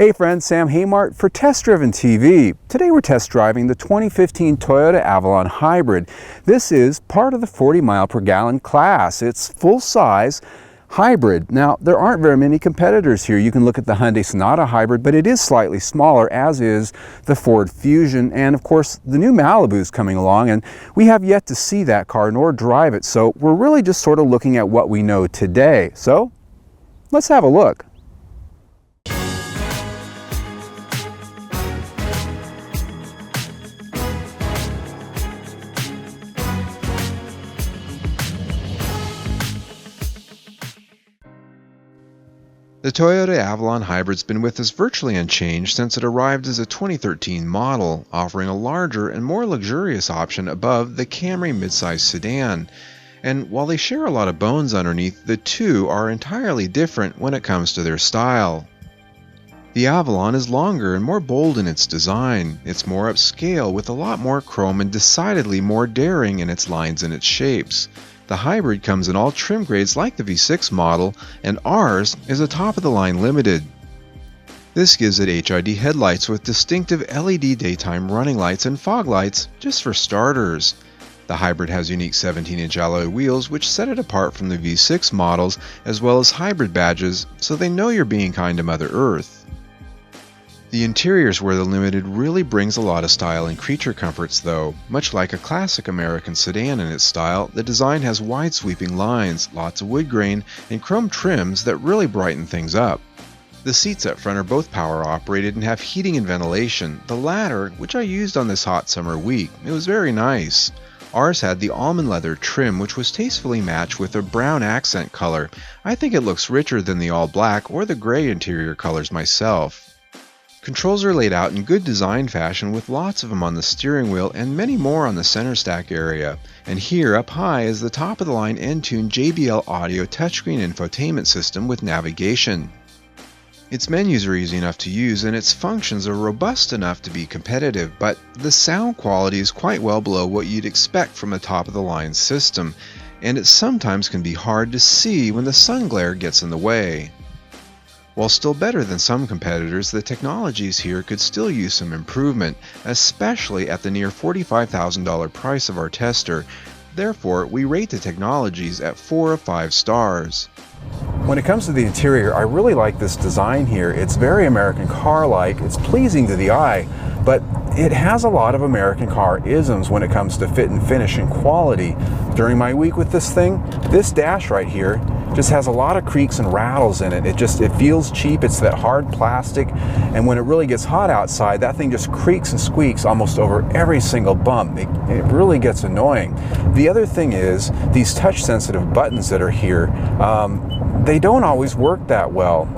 Hey friends, Sam Haymart for Test Driven TV. Today we're test driving the 2015 Toyota Avalon Hybrid. This is part of the 40 mile per gallon class. It's full size hybrid. Now there aren't very many competitors here. You can look at the Hyundai Sonata Hybrid, but it is slightly smaller, as is the Ford Fusion, and of course the new Malibu is coming along, and we have yet to see that car nor drive it, so we're really just sort of looking at what we know today. So let's have a look. The Toyota Avalon Hybrid's been with us virtually unchanged since it arrived as a 2013 model, offering a larger and more luxurious option above the Camry midsize sedan. And while they share a lot of bones underneath, the two are entirely different when it comes to their style. The Avalon is longer and more bold in its design. It's more upscale with a lot more chrome and decidedly more daring in its lines and its shapes. The Hybrid comes in all trim grades like the V6 model, and ours is a top-of-the-line limited. This gives it HID headlights with distinctive LED daytime running lights and fog lights, just for starters. The Hybrid has unique 17-inch alloy wheels which set it apart from the V6 models, as well as hybrid badges, so they know you're being kind to Mother Earth. The interior is where the Limited really brings a lot of style and creature comforts though. Much like a classic American sedan in its style, the design has wide sweeping lines, lots of wood grain, and chrome trims that really brighten things up. The seats up front are both power operated and have heating and ventilation, the latter which I used on this hot summer week. It was very nice. Ours had the almond leather trim, which was tastefully matched with a brown accent color. I think it looks richer than the all black or the gray interior colors myself. Controls are laid out in good design fashion with lots of them on the steering wheel and many more on the center stack area. And here up high is the top of the line Entune JBL Audio touchscreen infotainment system with navigation. Its menus are easy enough to use and its functions are robust enough to be competitive, but the sound quality is quite well below what you'd expect from a top of the line system, and it sometimes can be hard to see when the sun glare gets in the way. While still better than some competitors, the technologies here could still use some improvement, especially at the near $45,000 price of our tester. Therefore, we rate the technologies at 4 of 5 stars. When it comes to the interior, I really like this design here. It's very American car-like, it's pleasing to the eye, but it has a lot of American car isms when it comes to fit and finish and quality. During my week with this thing, this dash right here just has a lot of creaks and rattles in it. It feels cheap. It's that hard plastic, and when it really gets hot outside, that thing just creaks and squeaks almost over every single bump. It really gets annoying. The other thing is these touch sensitive buttons that are here, they don't always work that well,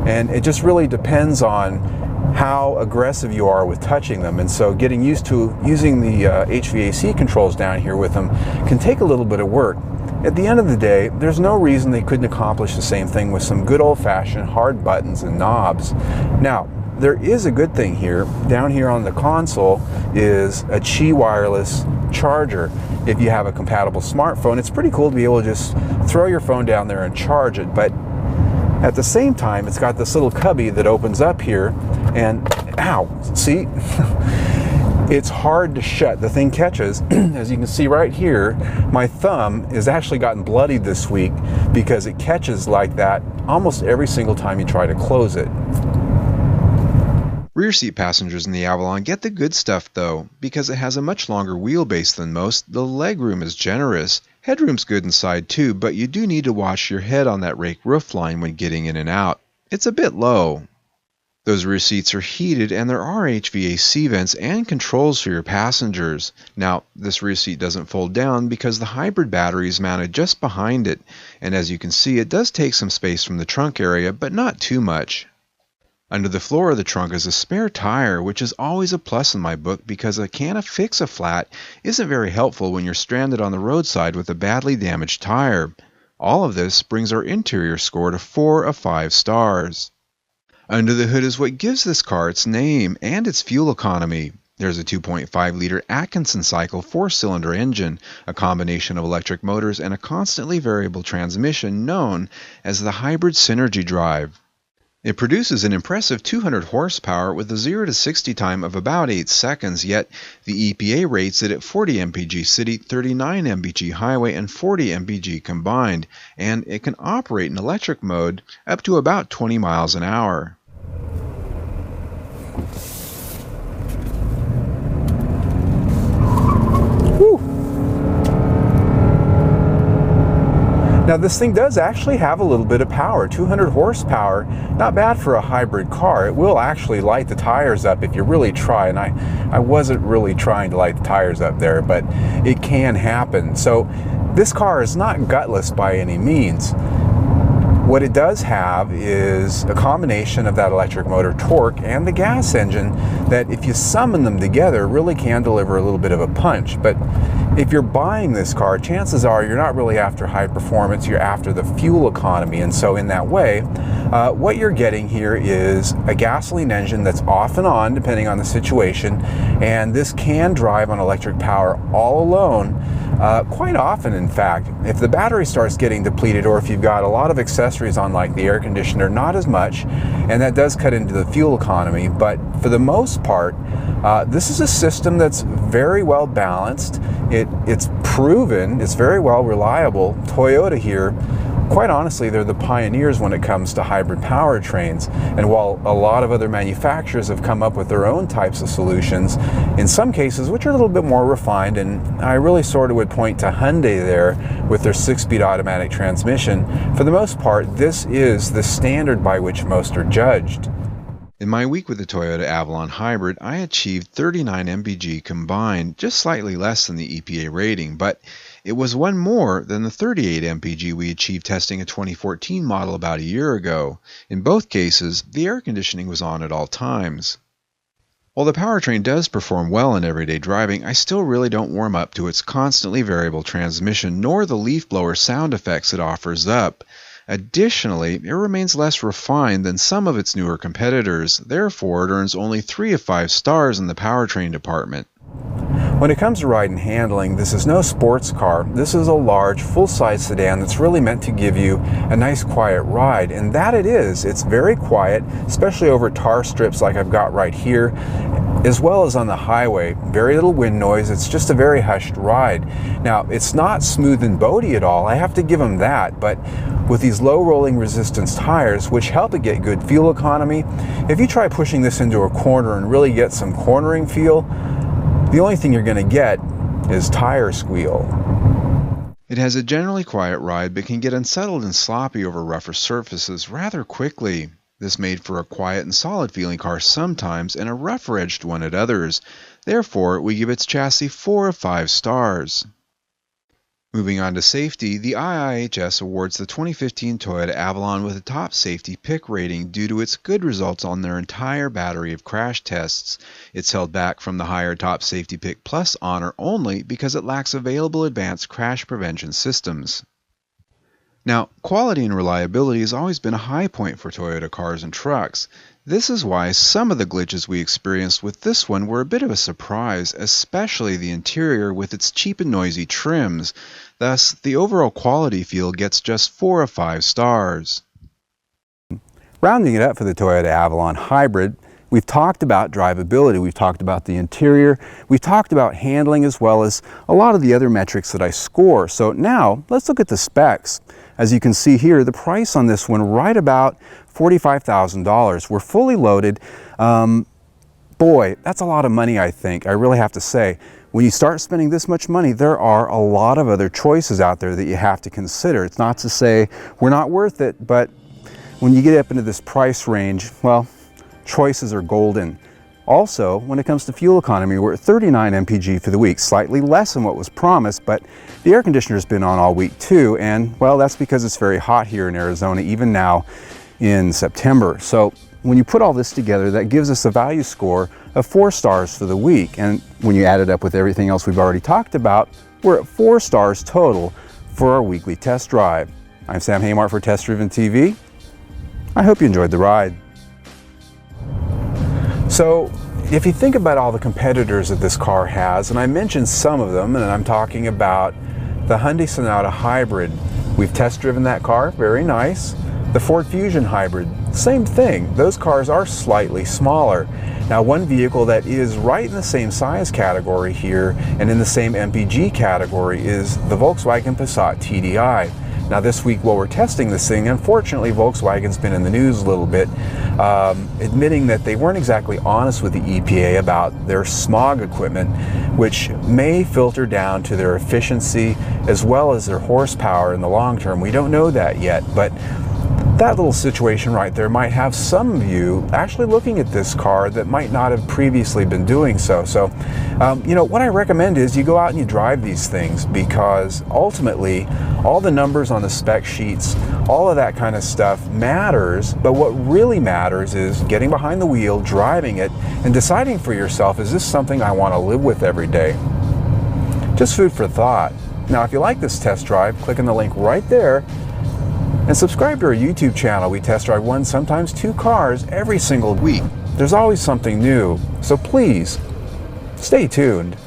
and it just really depends on how aggressive you are with touching them, and so getting used to using the HVAC controls down here with them can take a little bit of work. At the end of the day, there's no reason they couldn't accomplish the same thing with some good old-fashioned hard buttons and knobs. Now, there is a good thing here. Down here on the console is a Qi wireless charger. If you have a compatible smartphone, it's pretty cool to be able to just throw your phone down there and charge it, but at the same time, it's got this little cubby that opens up here, and ow, see? It's hard to shut. The thing catches. As you can see right here, my thumb has actually gotten bloodied this week because it catches like that almost every single time you try to close it. Rear seat passengers in the Avalon get the good stuff though. Because it has a much longer wheelbase than most, the legroom is generous. Headroom's good inside too, but you do need to watch your head on that rake roofline when getting in and out. It's a bit low. Those rear seats are heated and there are HVAC vents and controls for your passengers. Now, this rear seat doesn't fold down because the hybrid battery is mounted just behind it, and as you can see, it does take some space from the trunk area, but not too much. Under the floor of the trunk is a spare tire, which is always a plus in my book because a can fix a flat isn't very helpful when you're stranded on the roadside with a badly damaged tire. All of this brings our interior score to 4 of 5 stars. Under the hood is what gives this car its name and its fuel economy. There's a 2.5-liter Atkinson cycle 4-cylinder engine, a combination of electric motors, and a constantly variable transmission known as the Hybrid Synergy Drive. It produces an impressive 200 horsepower with a 0 to 60 time of about 8 seconds, yet the EPA rates it at 40 mpg city, 39 mpg highway, and 40 mpg combined, and it can operate in electric mode up to about 20 miles an hour. Now this thing does actually have a little bit of power, 200 horsepower, not bad for a hybrid car. It will actually light the tires up if you really try, and I wasn't really trying to light the tires up there, but it can happen. So this car is not gutless by any means. What it does have is a combination of that electric motor torque and the gas engine that, if you summon them together, really can deliver a little bit of a punch. But if you're buying this car, chances are you're not really after high performance, you're after the fuel economy. And so in that way, what you're getting here is a gasoline engine that's off and on depending on the situation, and this can drive on electric power all alone. Quite often, in fact. If the battery starts getting depleted, or if you've got a lot of accessories on like the air conditioner, not as much, and that does cut into the fuel economy. But for the most part, this is a system that's very well balanced. It's proven, it's very well reliable. Toyota here, quite honestly, they're the pioneers when it comes to hybrid powertrains. And while a lot of other manufacturers have come up with their own types of solutions, in some cases which are a little bit more refined, and I really sort of would point to Hyundai there with their 6-speed automatic transmission, for the most part, this is the standard by which most are judged. In my week with the Toyota Avalon Hybrid, I achieved 39 mpg combined, just slightly less than the EPA rating, but it was one more than the 38 mpg we achieved testing a 2014 model about a year ago. In both cases, the air conditioning was on at all times. While the powertrain does perform well in everyday driving, I still really don't warm up to its constantly variable transmission, nor the leaf blower sound effects it offers up. Additionally, it remains less refined than some of its newer competitors, therefore it earns only 3 of 5 stars in the powertrain department. When it comes to ride and handling, this is no sports car. This is a large, full-size sedan that's really meant to give you a nice, quiet ride, and that it is. It's very quiet, especially over tar strips like I've got right here, as well as on the highway. Very little wind noise. It's just a very hushed ride. Now, it's not smooth and boaty at all, I have to give them that, but with these low rolling resistance tires, which help it get good fuel economy, if you try pushing this into a corner and really get some cornering feel, the only thing you're going to get is tire squeal. It has a generally quiet ride, but can get unsettled and sloppy over rougher surfaces rather quickly. This made for a quiet and solid feeling car sometimes, and a rougher edged one at others. Therefore, we give its chassis 4 of 5 stars. Moving on to safety, the IIHS awards the 2015 Toyota Avalon with a top safety pick rating due to its good results on their entire battery of crash tests. It's held back from the higher top safety pick plus honor only because it lacks available advanced crash prevention systems. Now, quality and reliability has always been a high point for Toyota cars and trucks. This is why some of the glitches we experienced with this one were a bit of a surprise, especially the interior with its cheap and noisy trims. Thus, the overall quality feel gets just 4 of 5 stars. Rounding it up for the Toyota Avalon Hybrid, we've talked about drivability, we've talked about the interior, we've talked about handling, as well as a lot of the other metrics that I score. So now, let's look at the specs. As you can see here, the price on this one right about $45,000. We're fully loaded. Boy, that's a lot of money, I think. I really have to say. When you start spending this much money, there are a lot of other choices out there that you have to consider. It's not to say we're not worth it, but when you get up into this price range, well, choices are golden. Also, when it comes to fuel economy, we're at 39 mpg for the week, slightly less than what was promised, but the air conditioner's been on all week too, and well, that's because it's very hot here in Arizona, even now in September. So when you put all this together, that gives us a value score of 4 stars for the week, and when you add it up with everything else we've already talked about, we're at 4 stars total for our weekly test drive. I'm Sam Haymart for Test Driven TV. I hope you enjoyed the ride. So, if you think about all the competitors that this car has, and I mentioned some of them, and I'm talking about the Hyundai Sonata Hybrid. We've test driven that car, very nice. The Ford Fusion Hybrid, same thing. Those cars are slightly smaller. Now, one vehicle that is right in the same size category here and in the same MPG category is the Volkswagen Passat Tdi. Now, this week while we're testing this thing, unfortunately, Volkswagen's been in the news a little bit, admitting that they weren't exactly honest with the EPA about their smog equipment, which may filter down to their efficiency as well as their horsepower in the long term. We don't know that yet, but that little situation right there might have some of you actually looking at this car that might not have previously been doing so. So, you know, what I recommend is you go out and you drive these things, because ultimately all the numbers on the spec sheets, all of that kind of stuff matters, but what really matters is getting behind the wheel, driving it, and deciding for yourself, is this something I want to live with every day? Just food for thought. Now, if you like this test drive, click on the link right there and subscribe to our YouTube channel. We test drive one, sometimes two cars every single week. There's always something new, so please stay tuned.